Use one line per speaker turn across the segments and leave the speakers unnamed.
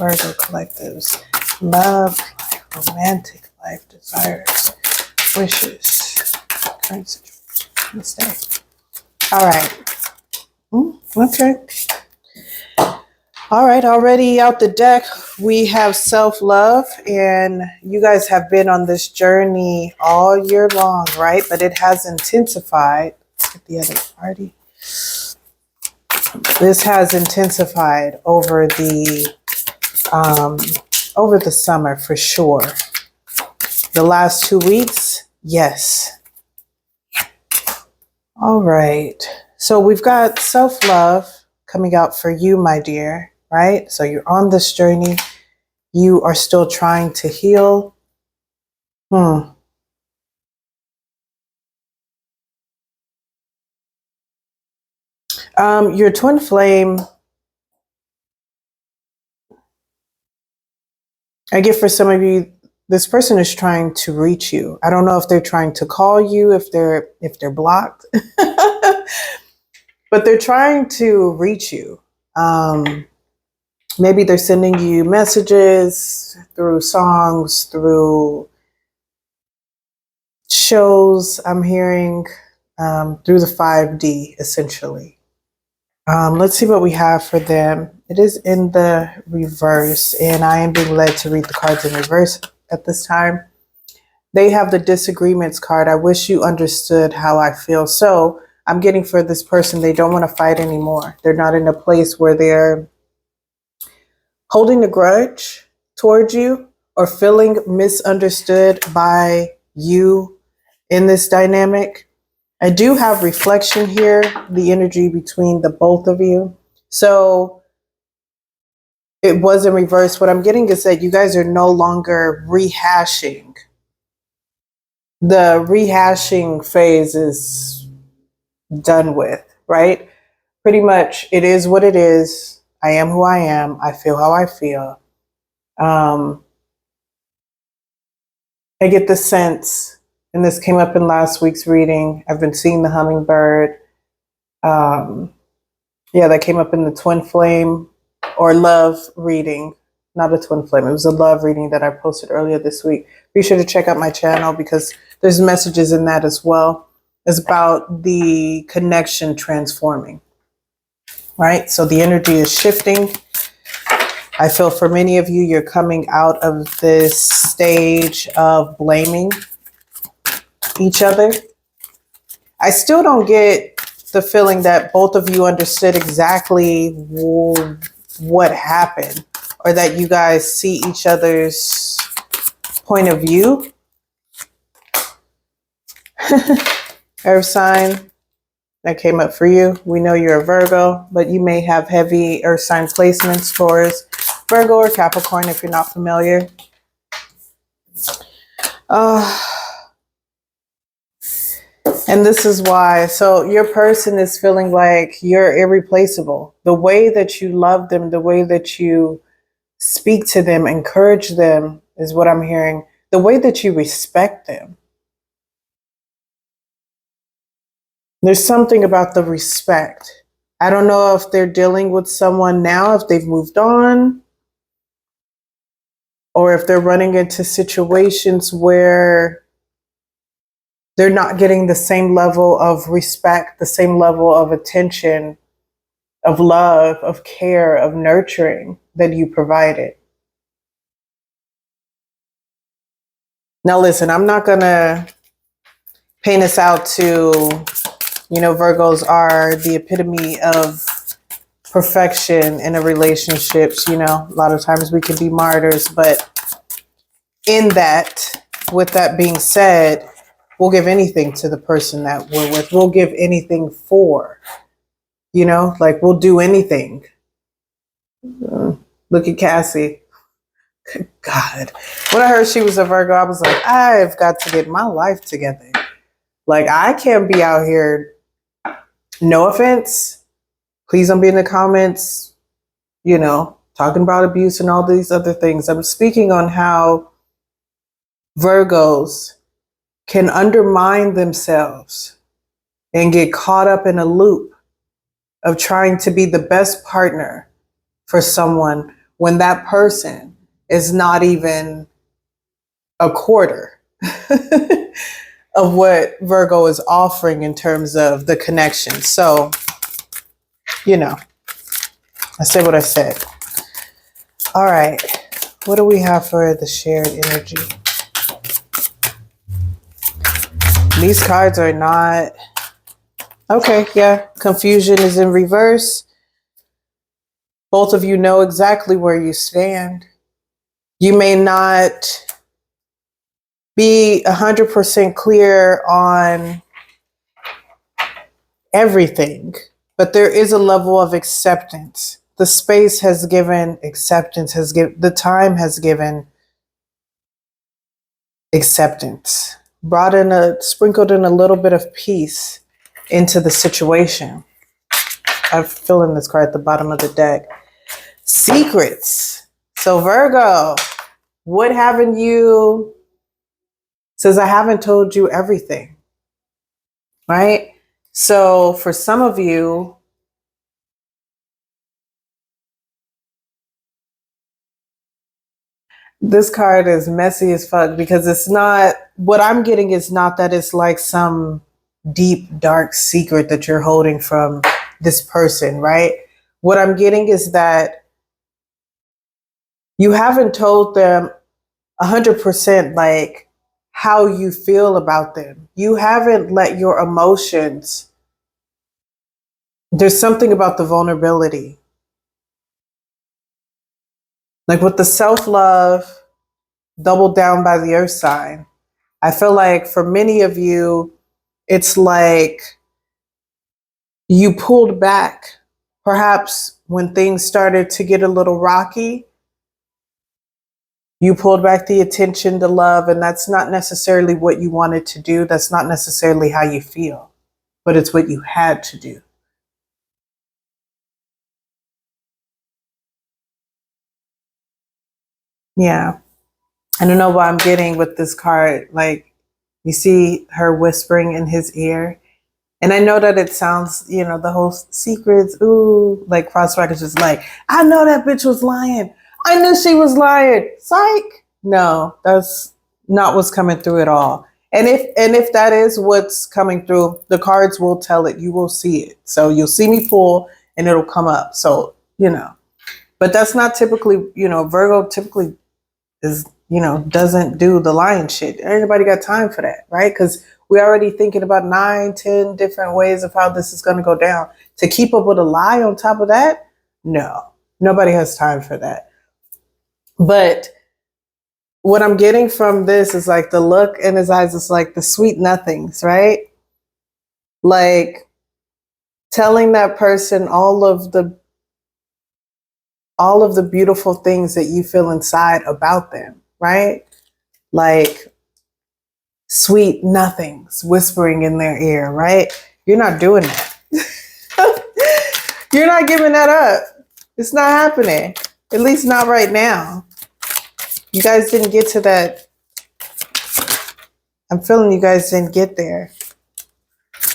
Virgo collectives. Love life, romantic life, desires, wishes, current situation, mistake. All right. Okay. All right, already out the deck, we have self-love, and you guys have been on this journey all year long, right? But it has intensified. Let's get the other party. This has intensified over the summer for sure. The last 2 weeks, yes. All right, so we've got self-love coming out for you, my dear. Right? So you're on this journey. You are still trying to heal. Your twin flame, I get for some of you, this person is trying to reach you. I don't know if they're trying to call you, if they're blocked, but they're trying to reach you. Maybe they're sending you messages through songs, through shows, I'm hearing, through the 5D, essentially. Let's see what we have for them. It is in the reverse, and I am being led to read the cards in reverse at this time. They have the disagreements card. I wish you understood how I feel. So I'm getting for this person, they don't want to fight anymore. They're not in a place where they're holding a grudge towards you or feeling misunderstood by you in this dynamic. I do have reflection here, the energy between the both of you. So it was in reverse. What I'm getting is that you guys are no longer rehashing. The rehashing phase is done with, right? Pretty much it is what it is. I am who I am. I feel how I feel. I get the sense, and this came up in last week's reading. I've been seeing the hummingbird. Yeah, that came up in the twin flame or love reading, not a twin flame. It was a love reading that I posted earlier this week. Be sure to check out my channel because there's messages in that as well. It's about the connection transforming. Right? So the energy is shifting. I feel for many of you, you're coming out of this stage of blaming each other. I still don't get the feeling that both of you understood exactly what happened or that you guys see each other's point of view. Earth sign. That came up for you. We know you're a Virgo, but you may have heavy earth sign placements, Taurus, Virgo, or Capricorn if you're not familiar. And this is why. So your person is feeling like you're irreplaceable. The way that you love them, the way that you speak to them, encourage them is what I'm hearing. The way that you respect them. There's something about the respect. I don't know if they're dealing with someone now, if they've moved on, or if they're running into situations where they're not getting the same level of respect, the same level of attention, of love, of care, of nurturing that you provided. Now, listen, I'm not going to paint us out to... Virgos are the epitome of perfection in a relationships. A lot of times we can be martyrs, but in that, with that being said, we'll give anything to the person that we're with. We'll give anything for, we'll do anything. Look at Cassie. Good God. When I heard she was a Virgo, I was like, I've got to get my life together. Like, I can't be out here. No offense. Please don't be in the comments, talking about abuse and all these other things. I'm speaking on how Virgos can undermine themselves and get caught up in a loop of trying to be the best partner for someone when that person is not even a quarter of what Virgo is offering in terms of the connection. So, you know, I said what I said. All right. What do we have for the shared energy? These cards are not... Okay, yeah. Confusion is in reverse. Both of you know exactly where you stand. You may not be 100% clear on everything, but there is a level of acceptance. The space has given acceptance, the time has given acceptance, sprinkled in a little bit of peace into the situation. I'm feeling this card at the bottom of the deck. Secrets. So Virgo, what haven't you, says I haven't told you everything, right? So for some of you, this card is messy as fuck because it's not, what I'm getting is not that it's like some deep, dark secret that you're holding from this person, right? What I'm getting is that you haven't told them 100% like how you feel about them. You haven't let your emotions, there's something about the vulnerability. Like with the self-love, doubled down by the earth sign. I feel like for many of you, it's like you pulled back. Perhaps when things started to get a little rocky, you pulled back the attention, the love, and that's not necessarily what you wanted to do. That's not necessarily how you feel, but it's what you had to do. Yeah. I don't know what I'm getting with this card. Like, you see her whispering in his ear. And I know that it sounds, you know, the whole secrets, ooh, like cross brackets, just like, I know that bitch was lying. I knew she was lying. Psych. No, that's not what's coming through at all. And if that is what's coming through, the cards will tell it. You will see it. So you'll see me pull and it'll come up. So, you know, but that's not typically, you know, Virgo typically is, you know, doesn't do the lying shit. Anybody got time for that, right? Because we're already thinking about 9, 10 different ways of how this is going to go down. To keep up with a lie on top of that, no, nobody has time for that. But what I'm getting from this is like the look in his eyes is like the sweet nothings, right? Like telling that person all of the beautiful things that you feel inside about them, right? Like sweet nothings whispering in their ear, right? You're not doing that. You're not giving that up. It's not happening. At least not right now. You guys didn't get to that. I'm feeling you guys didn't get there.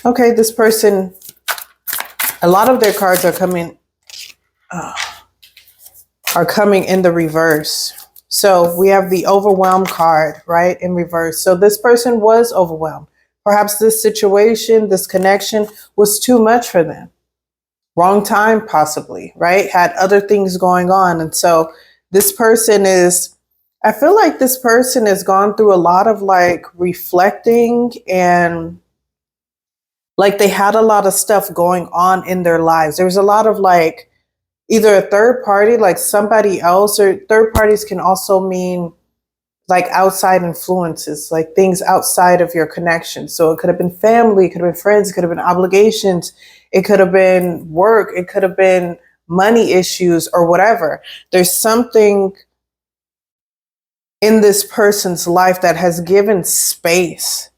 Okay, this person, a lot of their cards are coming in the reverse. So we have the overwhelmed card, right, in reverse. So this person was overwhelmed. Perhaps this situation, this connection was too much for them. Wrong time, possibly, right? Had other things going on. And so this person is, I feel like this person has gone through a lot of like reflecting, and like they had a lot of stuff going on in their lives. There was a lot of like either a third party, like somebody else, or third parties can also mean like outside influences, like things outside of your connection. So it could have been family, it could have been friends, it could have been obligations, it could have been work, it could have been money issues or whatever. There's something in this person's life that has given space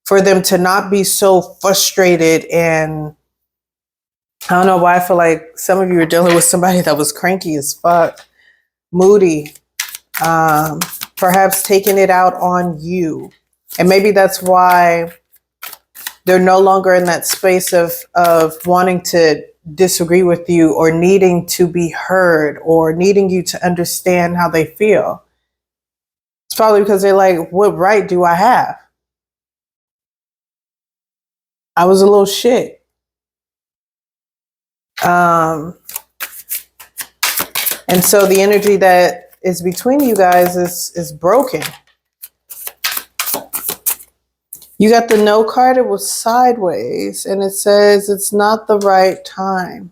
for them to not be so frustrated. And I don't know why I feel like some of you are dealing with somebody that was cranky as fuck, moody, perhaps taking it out on you. And maybe that's why they're no longer in that space of wanting to disagree with you or needing to be heard or needing you to understand how they feel. It's probably because they're like, what right do I have? I was a little shit. And so the energy that is between you guys is broken. You got the no card. It was sideways, and it says it's not the right time.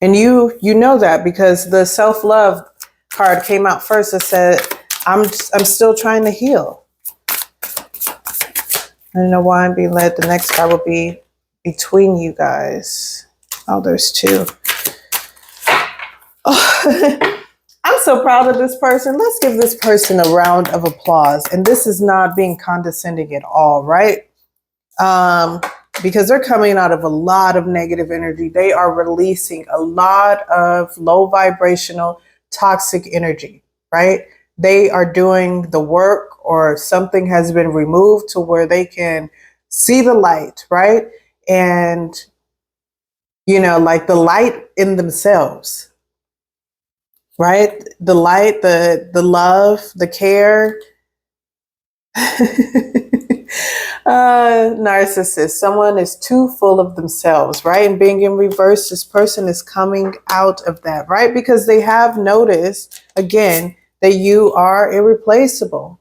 And you know that because the self-love card came out first. It said, I'm still trying to heal. I don't know why I'm being led. The next card will be between you guys. Oh, there's two. Oh, I'm so proud of this person. Let's give this person a round of applause. And this is not being condescending at all, right? Because they're coming out of a lot of negative energy. They are releasing a lot of low vibrational, toxic energy, right? They are doing the work, or something has been removed to where they can see the light, right? And, you know, like the light in themselves, right? The light, the love, the care. Narcissist, someone is too full of themselves, right? And being in reverse, this person is coming out of that, right? Because they have noticed, again, that you are irreplaceable.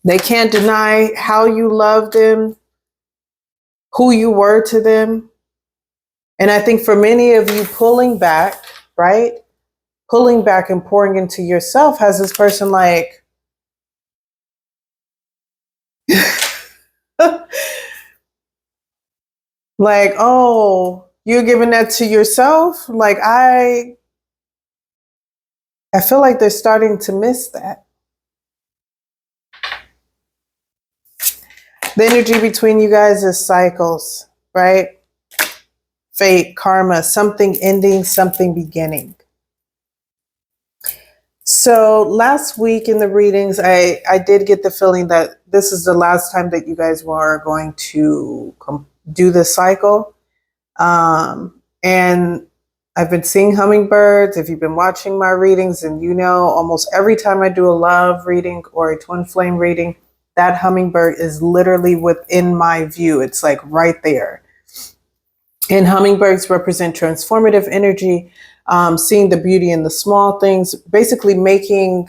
They can't deny how you love them, who you were to them. And I think for many of you, pulling back, right? Pulling back and pouring into yourself has this person like, like, oh, you're giving that to yourself? Like, I feel like they're starting to miss that. The energy between you guys is cycles, right? Fate, karma, something ending, something beginning. So last week in the readings, I did get the feeling that this is the last time that you guys were going to do this cycle. And I've been seeing hummingbirds. If you've been watching my readings, and you know, almost every time I do a love reading or a twin flame reading, that hummingbird is literally within my view. It's like right there. And hummingbirds represent transformative energy, seeing the beauty in the small things, basically making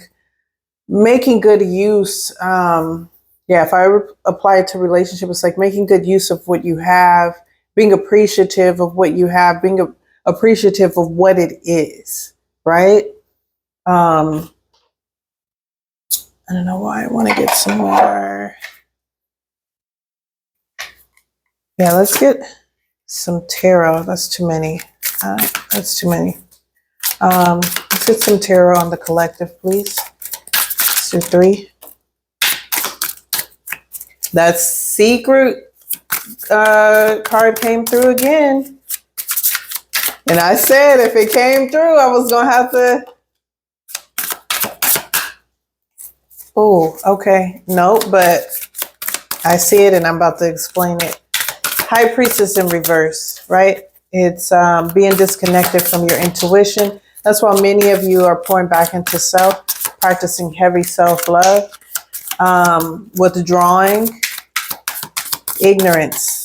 good use. If I apply it to relationship, it's like making good use of what you have, being appreciative of what you have, being appreciative of what it is, right? I don't know why I want to get some more. Yeah, let's get some tarot. That's too many. That's too many. Let's get some tarot on the collective, please. Let's do 3. That secret card came through again. And I said if it came through, I was going to have to. Oh, okay. No, but I see it and I'm about to explain it. High Priestess in reverse, right? It's being disconnected from your intuition. That's why many of you are pouring back into self, practicing heavy self-love, withdrawing, ignorance.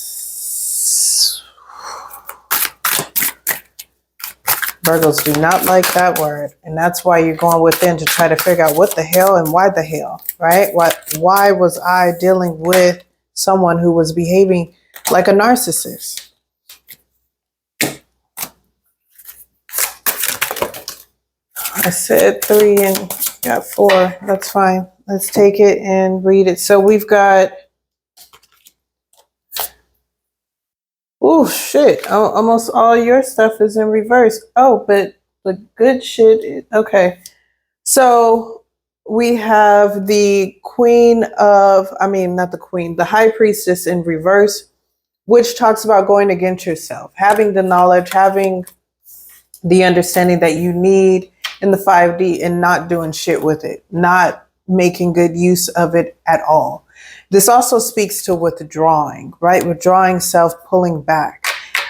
Virgos do not like that word. And that's why you're going within to try to figure out what the hell and why the hell, right? Why was I dealing with someone who was behaving like a narcissist? I said 3 and got 4. That's fine. Let's take it and read it. So we've got, oh shit, almost all your stuff is in reverse. Oh, but the good shit, okay. So we have the Queen of, not the Queen, the High Priestess in reverse, which talks about going against yourself, having the knowledge, having the understanding that you need in the 5D and not doing shit with it, not making good use of it at all. This also speaks to withdrawing, right? Withdrawing self, pulling back.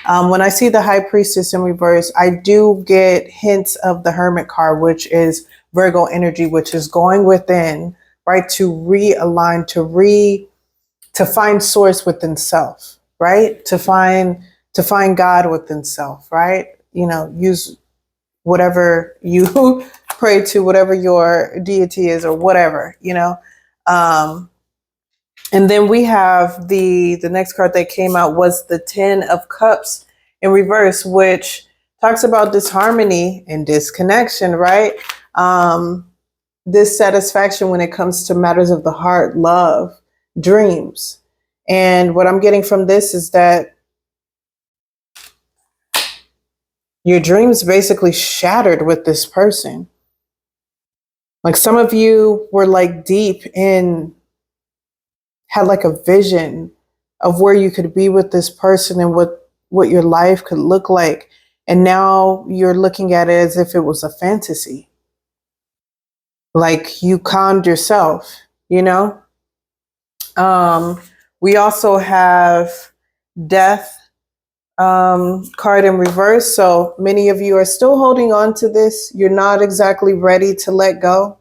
When I see the High Priestess in reverse, I do get hints of the Hermit card, which is Virgo energy, which is going within, right? To realign, to find source within self, right? To find God within self, right? You know, use whatever you pray to, whatever your deity is or whatever, you know. And then we have the next card that came out was the 10 of Cups in reverse, which talks about disharmony and disconnection, right? Dissatisfaction when it comes to matters of the heart, love, dreams. And what I'm getting from this is that your dreams basically shattered with this person. Like some of you were like deep in, had like a vision of where you could be with this person and what your life could look like. And now you're looking at it as if it was a fantasy. Like you conned yourself, you know? We also have Death card in reverse. So many of you are still holding on to this. You're not exactly ready to let go.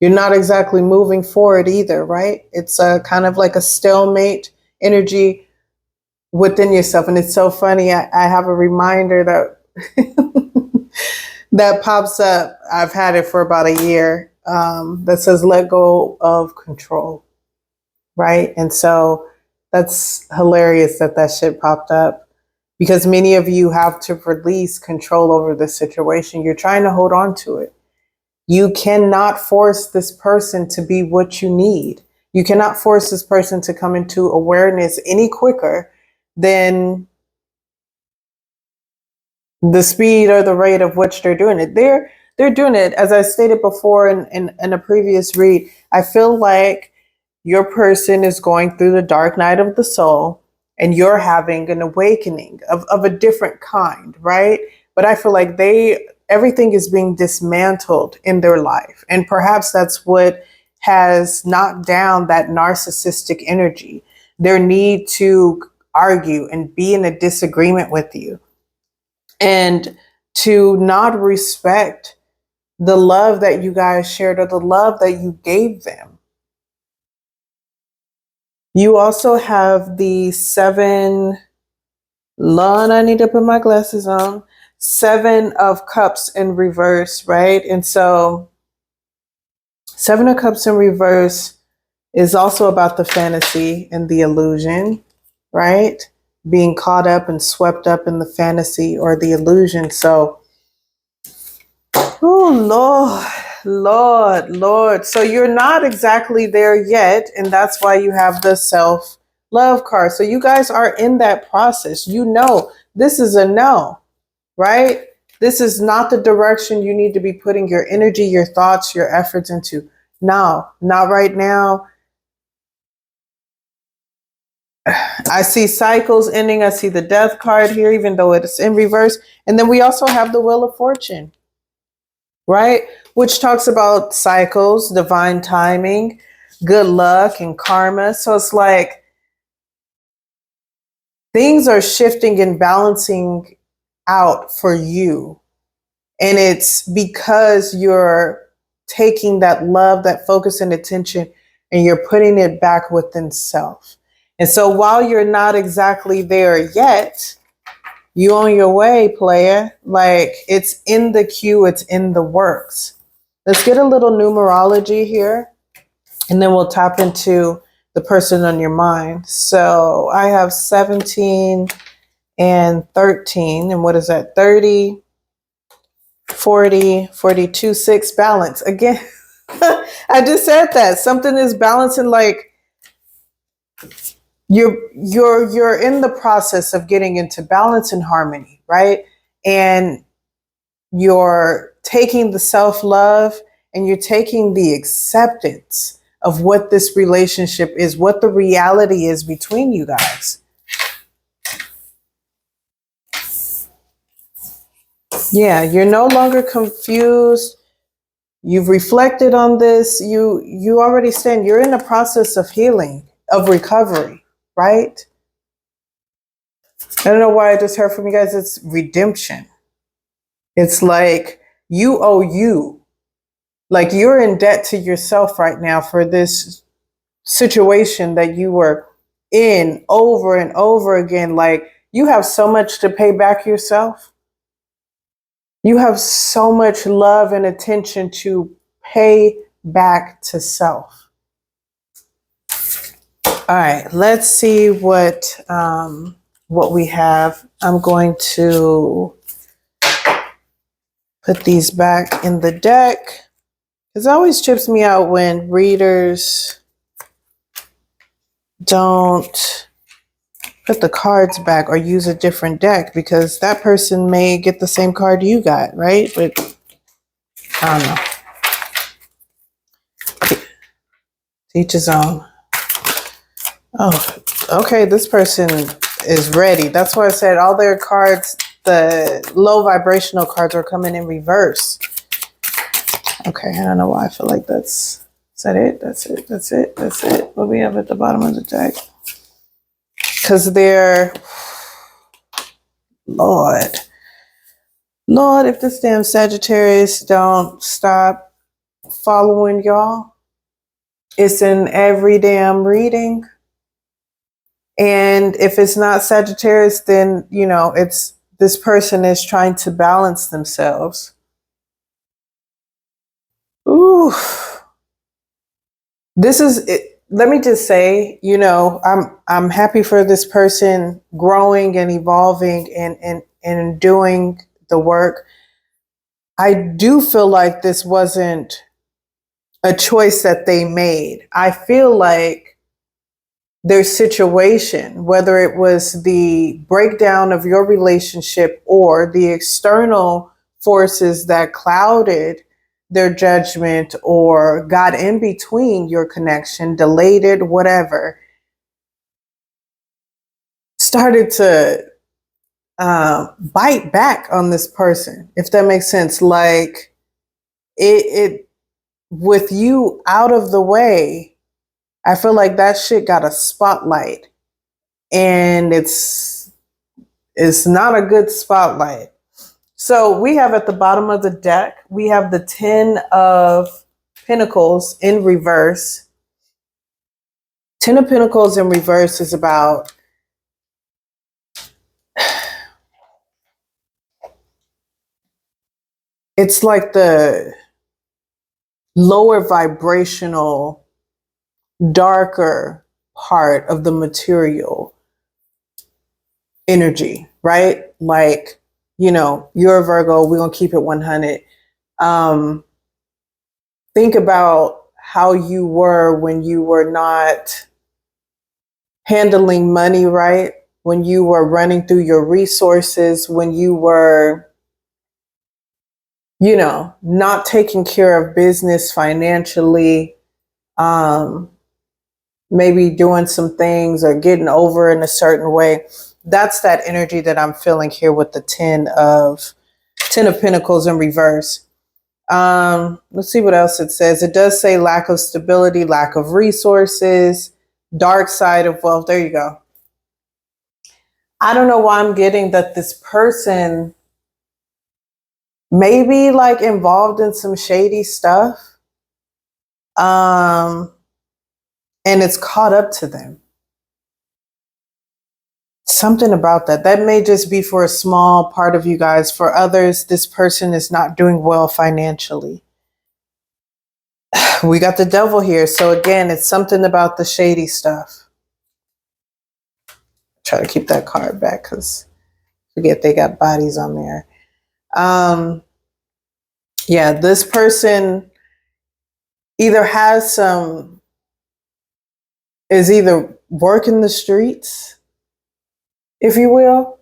You're not exactly moving forward either, right? It's a kind of like a stalemate energy within yourself. And it's so funny. I have a reminder that that pops up. I've had it for about a year that says, let go of control, right? And so that's hilarious that shit popped up because many of you have to release control over the situation. You're trying to hold on to it. You cannot force this person to be what you need. You cannot force this person to come into awareness any quicker than the speed or the rate of which they're doing it. They're doing it, as I stated before in a previous read. I feel like your person is going through the dark night of the soul and you're having an awakening of a different kind, right? But I feel like everything is being dismantled in their life. And perhaps that's what has knocked down that narcissistic energy, their need to argue and be in a disagreement with you, and to not respect the love that you guys shared or the love that you gave them. You also have the 7, Lord, I need to put my glasses on. 7 of Cups in reverse, right? And so 7 of Cups in reverse is also about the fantasy and the illusion, right? Being caught up and swept up in the fantasy or the illusion. So, oh, Lord. So you're not exactly there yet. And that's why you have the self-love card. So you guys are in that process. You know, this is a no, right? This is not the direction you need to be putting your energy, your thoughts, your efforts into. No, not right now. I see cycles ending. I see the Death card here, even though it's in reverse. And then we also have the Wheel of Fortune, right? Which talks about cycles, divine timing, good luck, and karma. So it's like things are shifting and balancing out for you. And it's because you're taking that love, that focus and attention, and you're putting it back within self. And so while you're not exactly there yet, you on your way, player. Like it's in the queue, it's in the works. Let's get a little numerology here, and then we'll tap into the person on your mind. So I have 17 and 13. And what is that? 30, 40, 42, 6, balance. Again, I just said that. Something is balancing, like you're in the process of getting into balance and harmony, right? And you're taking the self-love and you're taking the acceptance of what this relationship is, what the reality is between you guys. Yeah, you're no longer confused. You've reflected on this. You already stand. You're in the process of healing, of recovery, right? I don't know why I just heard from you guys. It's redemption. It's like you owe you. Like you're in debt to yourself right now for this situation that you were in over and over again. Like you have so much to pay back yourself. You have so much love and attention to pay back to self. All right, let's see what we have. I'm going to put these back in the deck. It always trips me out when readers don't put the cards back or use a different deck, because that person may get the same card you got, right? But I don't know. Each his own. Oh, okay. This person is ready. That's why I said all their cards, the low vibrational cards, are coming in reverse. Okay, I don't know why I feel like is that it? That's it. That's it. That's it. What we have at the bottom of the deck? Because they're, Lord, if this damn Sagittarius don't stop following y'all, it's in every damn reading. And if it's not Sagittarius, then, you know, it's this person is trying to balance themselves. Ooh. This is it. Let me just say, you know, I'm happy for this person growing and evolving and doing the work. I do feel like this wasn't a choice that they made. I feel like their situation, whether it was the breakdown of your relationship or the external forces that clouded their judgment or got in between your connection, delayed it, whatever, started to bite back on this person, if that makes sense. Like it with you out of the way, I feel like that shit got a spotlight, and it's not a good spotlight. So we have at the bottom of the deck, we have the 10 of Pentacles in reverse. 10 of Pentacles in reverse is about it's like the lower vibrational, darker part of the material energy, right? Like, you know, you're a Virgo, we're going to keep it 100. Think about how you were when you were not handling money right, when you were running through your resources, when you were, you know, not taking care of business financially, maybe doing some things or getting over in a certain way. That's that energy that I'm feeling here with the 10 of Pentacles in reverse. Let's see what else it says. It does say lack of stability, lack of resources, dark side of wealth. There you go. I don't know why I'm getting that this person may be like involved in some shady stuff. And it's caught up to them. Something about that. That may just be for a small part of you guys. For others, this person is not doing well financially. We got the devil here. So again, it's something about the shady stuff. Try to keep that card back because forget they got bodies on there. Yeah, this person either is either working the streets, if you will,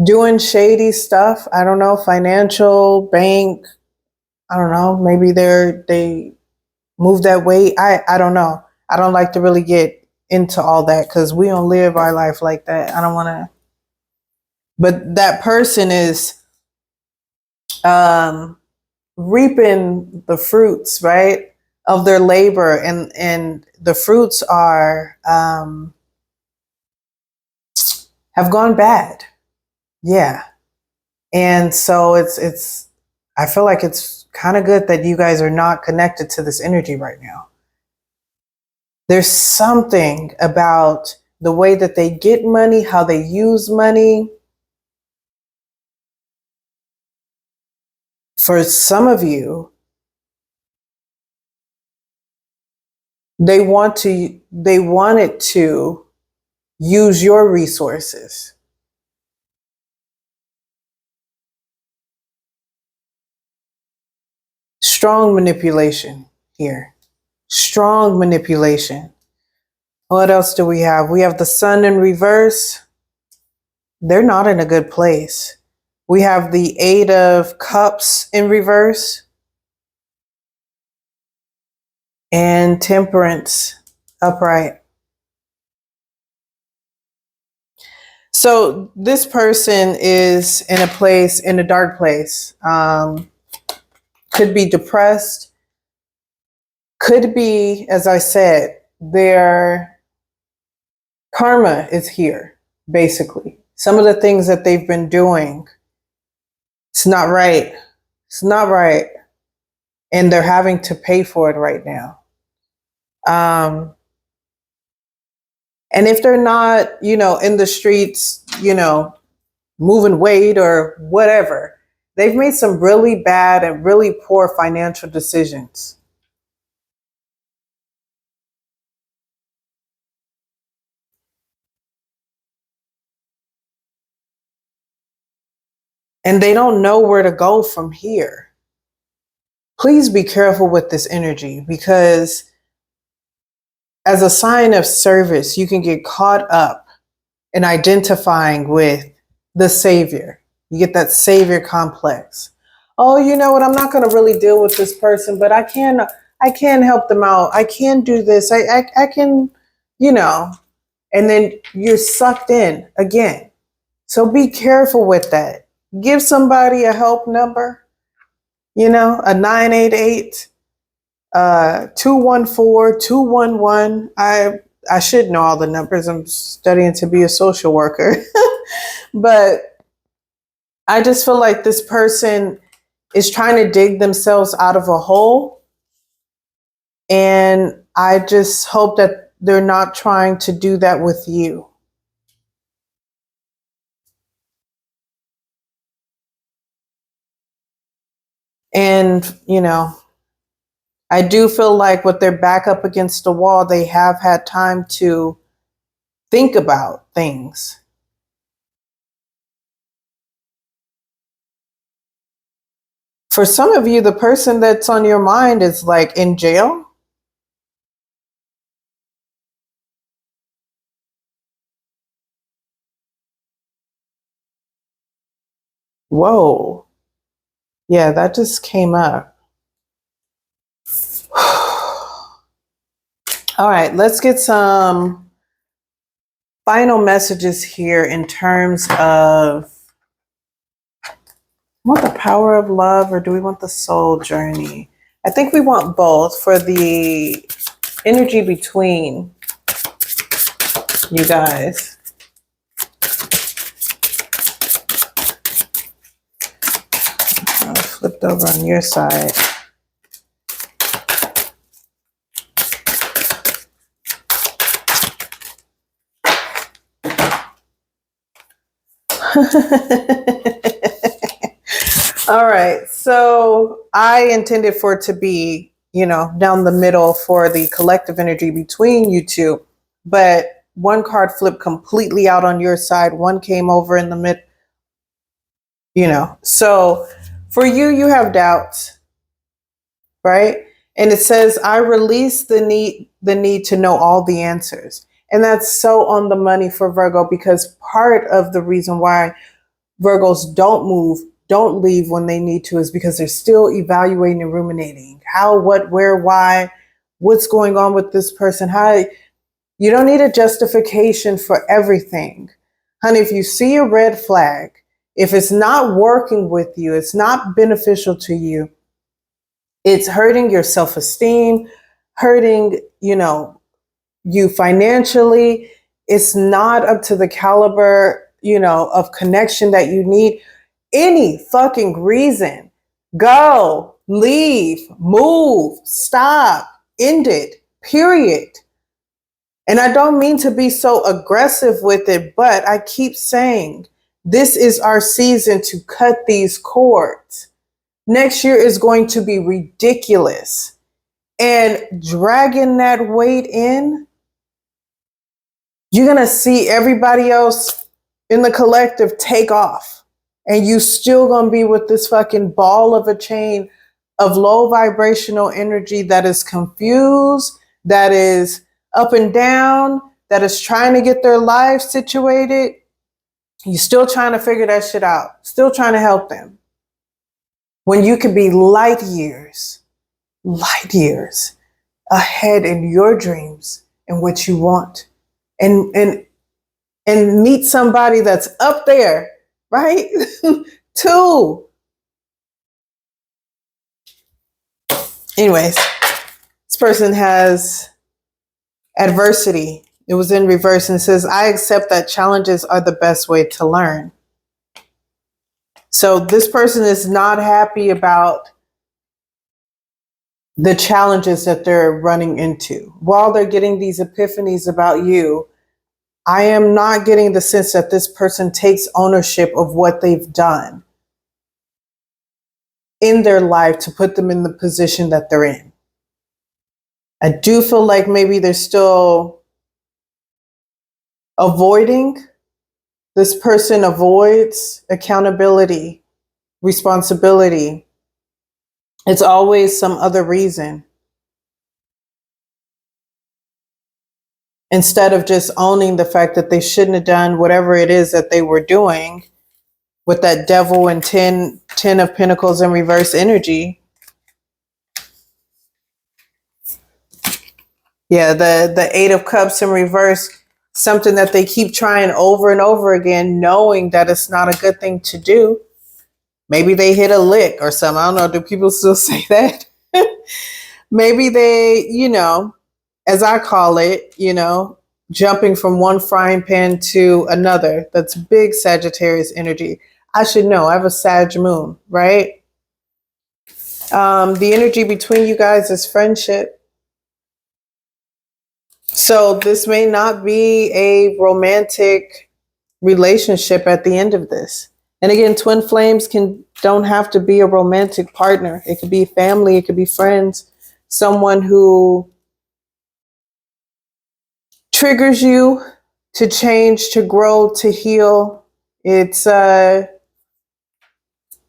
doing shady stuff. I don't know, financial, bank. I don't know. Maybe they move that way. I don't know. I don't like to really get into all that because we don't live our life like that. I don't want to. But that person is reaping the fruits, right, of their labor, and the fruits are have gone bad. Yeah. And so it's I feel like it's kind of good that you guys are not connected to this energy right now. There's something about the way that they get money, how they use money. For some of you, they wanted to use your resources. Strong manipulation here. Strong manipulation. What else do we have? We have the Sun in reverse. They're not in a good place. We have the Eight of Cups in reverse. And Temperance upright. So this person is in a place, in a dark place. Could be depressed. Could be, as I said, their karma is here, basically. Some of the things that they've been doing, it's not right. It's not right. And they're having to pay for it right now. And if they're not, in the streets, moving weight or whatever, they've made some really bad and really poor financial decisions. And they don't know where to go from here. Please be careful with this energy, because as a sign of service, you can get caught up in identifying with the savior. You get that savior complex. Oh, you know what? I'm not going to really deal with this person, but I can help them out. I can do this. I can, and then you're sucked in again. So be careful with that. Give somebody a help number, a 988, 214-211. I should know all the numbers. I'm studying to be a social worker. But I just feel like this person is trying to dig themselves out of a hole. And I just hope that they're not trying to do that with you. And, I do feel like with their back up against the wall, they have had time to think about things. For some of you, the person that's on your mind is like in jail. Whoa. Yeah, that just came up. All right, let's get some final messages here in terms of, want the power of love, or do we want the soul journey? I think we want both for the energy between you guys. I flipped over on your side. All right, so I intended for it to be, down the middle for the collective energy between you two, but one card flipped completely out on your side. One came over in the mid, So for you, you have doubts, right? And it says, I release the need to know all the answers. And that's so on the money for Virgo, because part of the reason why Virgos don't move, don't leave when they need to, is because they're still evaluating and ruminating. How, what, where, why, what's going on with this person? How, you don't need a justification for everything. Honey, if you see a red flag, If it's not working with you, it's not beneficial to you, it's hurting your self-esteem, hurting, you financially, it's not up to the caliber, of connection that you need, any fucking reason, go, leave, move, stop, end it, period. And I don't mean to be so aggressive with it, but I keep saying, this is our season to cut these cords. Next year is going to be ridiculous. And dragging that weight in, you're going to see everybody else in the collective take off. And you still going to be with this fucking ball of a chain of low vibrational energy that is confused, that is up and down, that is trying to get their lives situated. You're still trying to figure that shit out, still trying to help them. When you could be light years ahead in your dreams and what you want. And meet somebody that's up there, right? Too. Anyways, this person has adversity. It was in reverse and it says, I accept that challenges are the best way to learn. So this person is not happy about the challenges that they're running into. While they're getting these epiphanies about you, I am not getting the sense that this person takes ownership of what they've done in their life to put them in the position that they're in. I do feel like maybe they're still avoiding. This person avoids accountability, responsibility. It's always some other reason. Instead of just owning the fact that they shouldn't have done whatever it is that they were doing with that devil and 10 of Pentacles in reverse energy. Yeah, the 8 of Cups in reverse, something that they keep trying over and over again, knowing that it's not a good thing to do. Maybe they hit a lick or something. I don't know. Do people still say that? Maybe they, as I call it, jumping from one frying pan to another. That's big Sagittarius energy. I should know. I have a Sag moon, right? The energy between you guys is friendship. So this may not be a romantic relationship at the end of this. And again, twin flames don't have to be a romantic partner. It could be family. It could be friends. Someone who triggers you to change, to grow, to heal. It's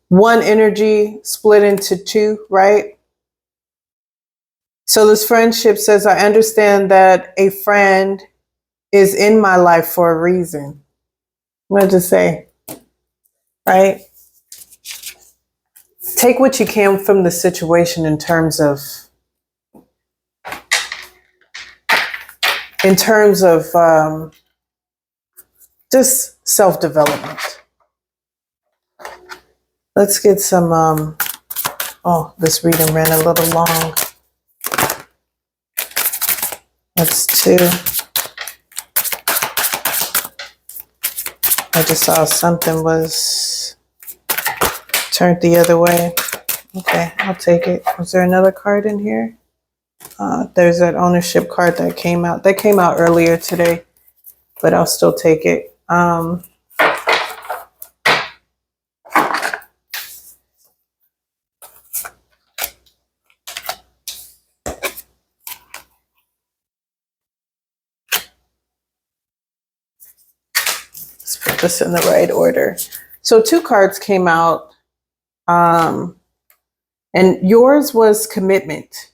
one energy split into two, right? So this friendship says, I understand that a friend is in my life for a reason. What to say, right? Take what you can from the situation in terms of just self-development. Let's get some, this reading ran a little long. That's 2. I just saw something was turned the other way. Okay, I'll take it. Was there another card in here? There's that ownership card that came out. That came out earlier today, but I'll still take it. Let's put this in the right order. So 2 cards came out, and yours was commitment.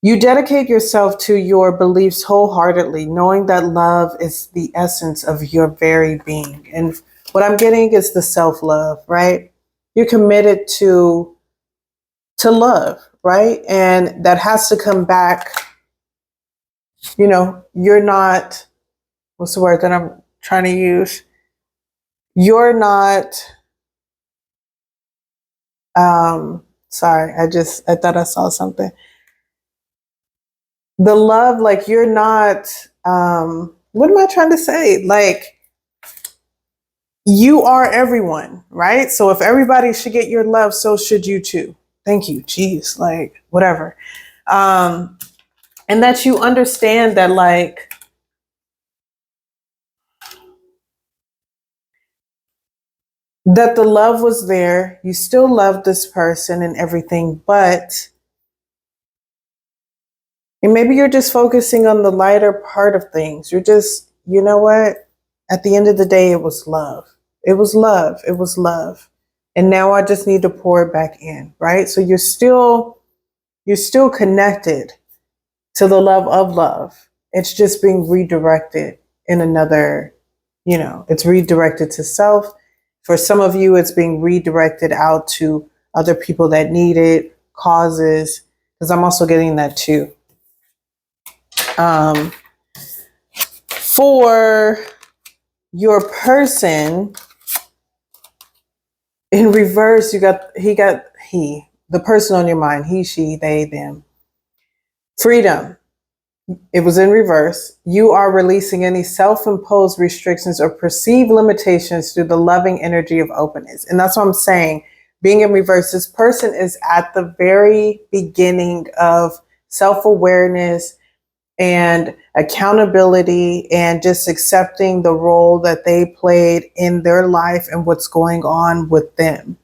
You dedicate yourself to your beliefs wholeheartedly, knowing that love is the essence of your very being. And what I'm getting is the self-love, right? You're committed to love, right? And that has to come back. You're not, what's the word that I'm trying to use? You're not Sorry, I thought I saw something. The love, like you're not, what am I trying to say? Like you are everyone, right? So if everybody should get your love, so should you too. Thank you. Jeez, like whatever. And that you understand that like, that the love was there. You still love this person and everything, but and maybe you're just focusing on the lighter part of things. You're just, you know what? At the end of the day, it was love. It was love. It was love. And now I just need to pour it back in, right? So you're still connected to the love of love. It's just being redirected in another, you know, it's redirected to self. For some of you, it's being redirected out to other people that need it, causes, because I'm also getting that too. For your person in reverse, the person on your mind, he, she, they, them. Freedom. It was in reverse. You are releasing any self-imposed restrictions or perceived limitations through the loving energy of openness. And that's what I'm saying. Being in reverse, this person is at the very beginning of self-awareness and accountability and just accepting the role that they played in their life and what's going on with them.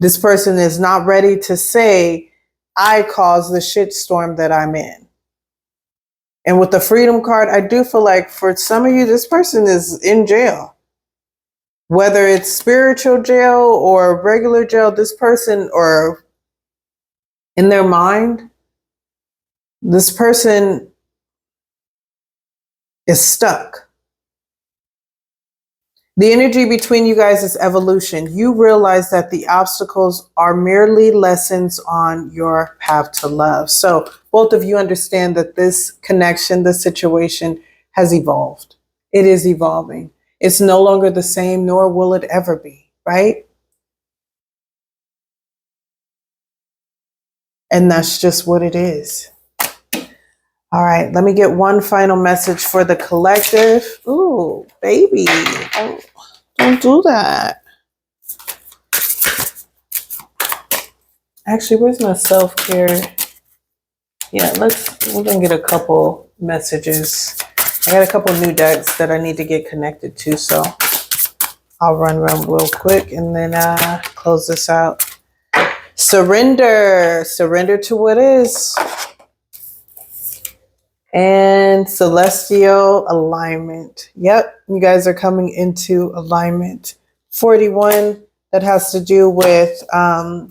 This person is not ready to say, I caused the shitstorm that I'm in. And with the freedom card, I do feel like for some of you, this person is in jail. Whether it's spiritual jail or regular jail, this person, or in their mind, this person is stuck. The energy between you guys is evolution. You realize that the obstacles are merely lessons on your path to love. So both of you understand that this connection, this situation has evolved. It is evolving. It's no longer the same, nor will it ever be, right? And that's just what it is. All right, let me get one final message for the collective. Ooh, baby. Oh, don't do that. Actually, where's my self-care? Yeah, we're going to get a couple messages. I got a couple new decks that I need to get connected to, so I'll run real quick and then close this out. Surrender. Surrender to what is. And celestial alignment. Yep, you guys are coming into alignment. 41, that has to do with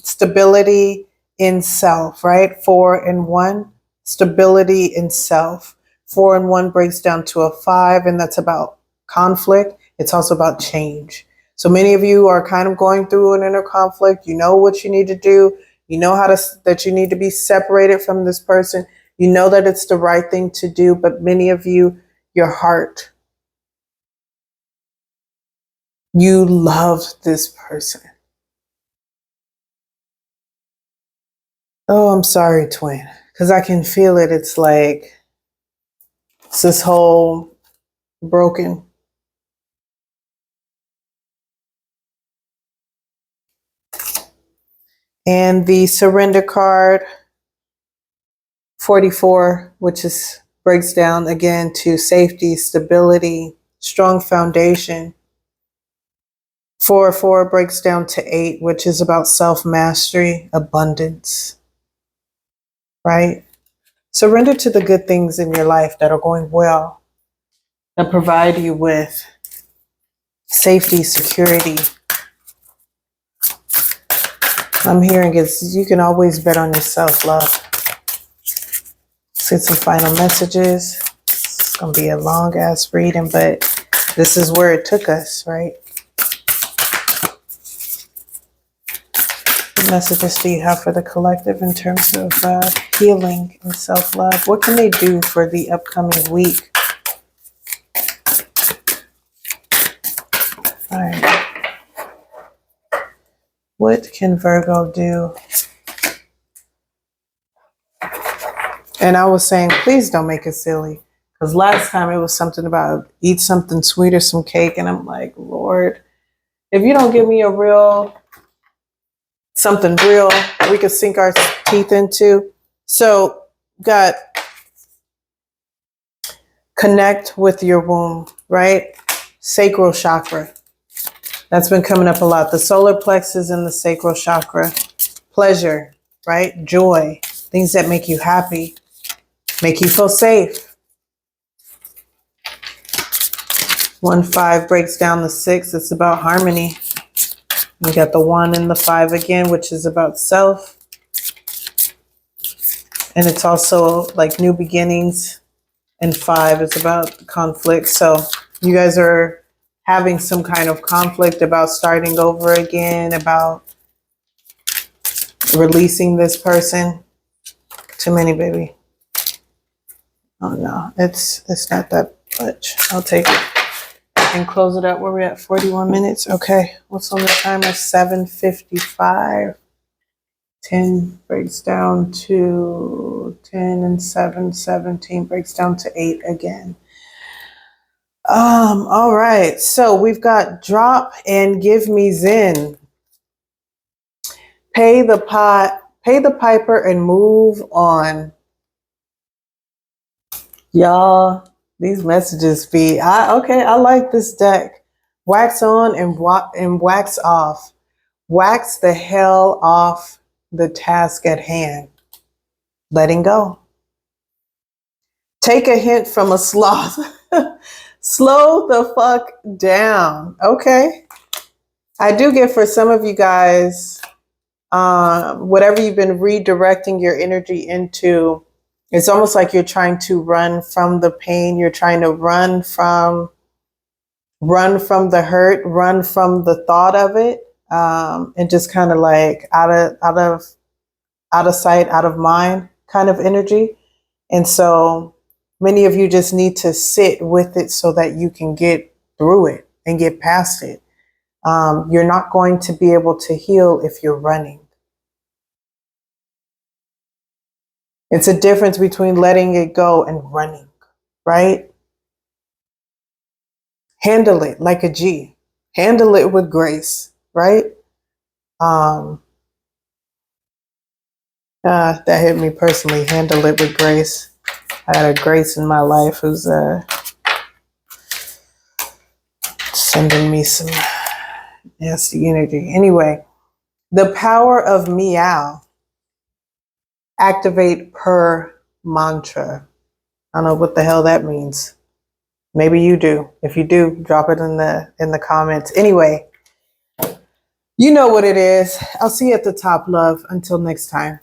stability in self, right? 4 and 1, stability in self. 4 and 1 breaks down to a 5, and that's about conflict. It's also about change. So many of you are kind of going through an inner conflict. You know what you need to do. You know that you need to be separated from this person. You know that it's the right thing to do, but many of you, your heart, you love this person. Oh, I'm sorry, twin, because I can feel it. It's like it's this whole broken. And the surrender card, 44, which breaks down again to safety, stability, strong foundation. 4 breaks down to 8, which is about self-mastery, abundance, right? Surrender to the good things in your life that are going well, that provide you with safety, security. I'm hearing you can always bet on yourself, love. Let's get some final messages. It's going to be a long ass reading, but this is where it took us, right? What messages do you have for the collective in terms of healing and self-love? What can they do for the upcoming week? All right. What can Virgo do? And I was saying, please don't make it silly. Because last time it was something about eat something sweet or some cake. And I'm like, Lord, if you don't give me a real, something real we could sink our teeth into. So, got connect with your womb, right? Sacral chakra. That's been coming up a lot. The solar plexus and the sacral chakra. Pleasure, right? Joy. Things that make you happy. Make you feel safe. 1-5 breaks down the 6. It's about harmony. We got the 1 and the 5 again, which is about self. And it's also like new beginnings. And 5 is about conflict. So you guys are having some kind of conflict about starting over again, about releasing this person. Too many, baby. Oh no, it's not that much. I'll take it and close it up. Where we're at 41 minutes. Okay, what's on the timer? 7:55. 10 breaks down to 10 and 7. 17 breaks down to 8 again. All right. So we've got drop and give me Zen. Pay the piper and move on. Y'all, these messages be, I like this deck. Wax on and wax off. Wax the hell off the task at hand. Letting go. Take a hint from a sloth. Slow the fuck down. Okay. I do get for some of you guys, whatever you've been redirecting your energy into, it's almost like you're trying to run from the pain. You're trying to run from the hurt, run from the thought of it, and just kind of like out of sight, out of mind kind of energy. And so many of you just need to sit with it so that you can get through it and get past it. You're not going to be able to heal if you're running. It's a difference between letting it go and running, right? Handle it like a G. Handle it with grace, right? That hit me personally. Handle it with grace. I had a Grace in my life who's sending me some nasty energy. Anyway, the power of meow. Activate per mantra. I don't know what the hell that means. Maybe you do. If you do, drop it in the comments. Anyway, you know what it is. I'll see you at the top, love. Until next time.